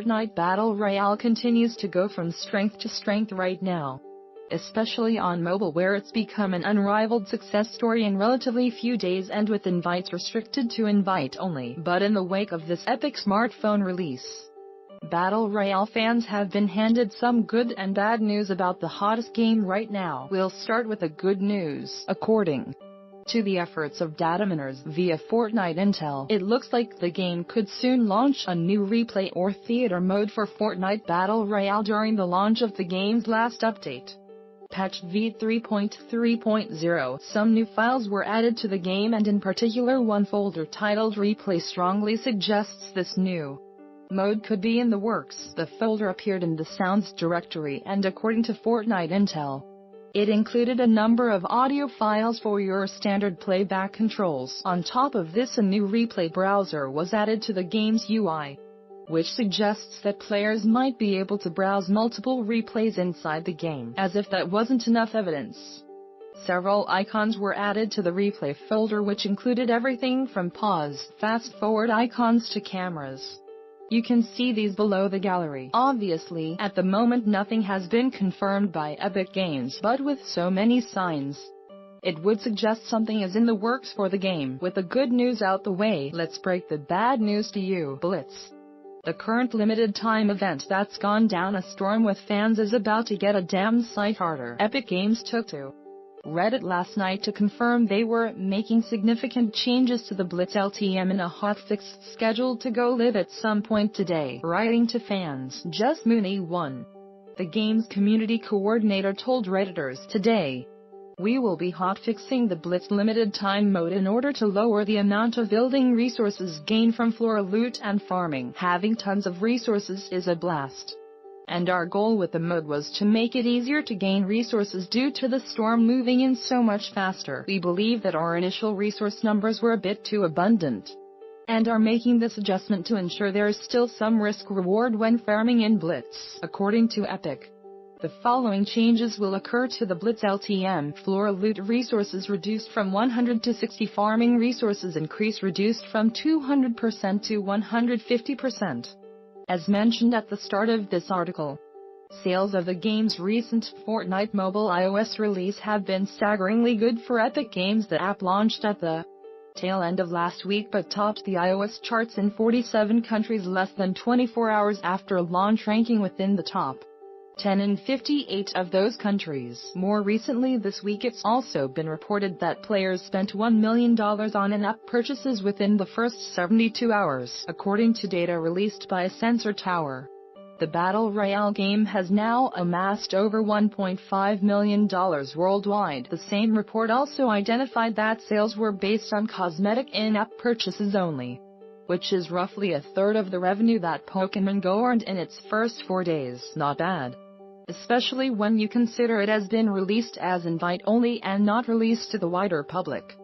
Fortnite Battle Royale continues to go from strength to strength right now, especially on mobile, where it's become an unrivaled success story in relatively few days and with invites restricted to invite only. But in the wake of this epic smartphone release, Battle Royale fans have been handed some good and bad news about the hottest game right now. We'll start with the good news. According to the efforts of dataminers via Fortnite Intel, it looks like the game could soon launch a new replay or theater mode for Fortnite Battle Royale during the launch of the game's last update, patch v3.3.0. Some new files were added to the game, and in particular one folder titled Replay strongly suggests this new mode could be in the works. The folder appeared in the Sounds directory, and according to Fortnite Intel, it included a number of audio files for your standard playback controls. On top of this, a new replay browser was added to the game's UI, which suggests that players might be able to browse multiple replays inside the game. As if that wasn't enough evidence, several icons were added to the replay folder, which included everything from pause, fast-forward icons to cameras. You can see these below the gallery. Obviously, at the moment nothing has been confirmed by Epic Games, but with so many signs, it would suggest something is in the works for the game. With the good news out the way, let's break the bad news to you. Blitz, the current limited time event that's gone down a storm with fans, is about to get a damn sight harder. Epic Games took to Reddit last night to confirm they were making significant changes to the Blitz LTM in a hotfix scheduled to go live at some point today. Writing to fans, Just Mooney1, the game's community coordinator, told Redditors, "Today, we will be hotfixing the Blitz limited time mode in order to lower the amount of building resources gained from floor loot and farming. Having tons of resources is a blast, and our goal with the mode was to make it easier to gain resources due to the storm moving in so much faster. We believe that our initial resource numbers were a bit too abundant, and are making this adjustment to ensure there is still some risk-reward when farming in Blitz." According to Epic, the following changes will occur to the Blitz LTM: floor loot resources reduced from 100 to 60, farming resources increase reduced from 200% to 150%. As mentioned at the start of this article, sales of the game's recent Fortnite mobile iOS release have been staggeringly good for Epic Games. The app launched at the tail end of last week but topped the iOS charts in 47 countries less than 24 hours after launch, ranking within the top 10 in 58 of those countries. More recently this week, it's also been reported that players spent $1 million on in-app purchases within the first 72 hours. According to data released by Sensor Tower, the Battle Royale game has now amassed over $1.5 million worldwide. The same report also identified that sales were based on cosmetic in-app purchases only, which is roughly a third of the revenue that Pokémon Go earned in its first 4 days. Not bad, especially when you consider it has been released as invite-only and not released to the wider public.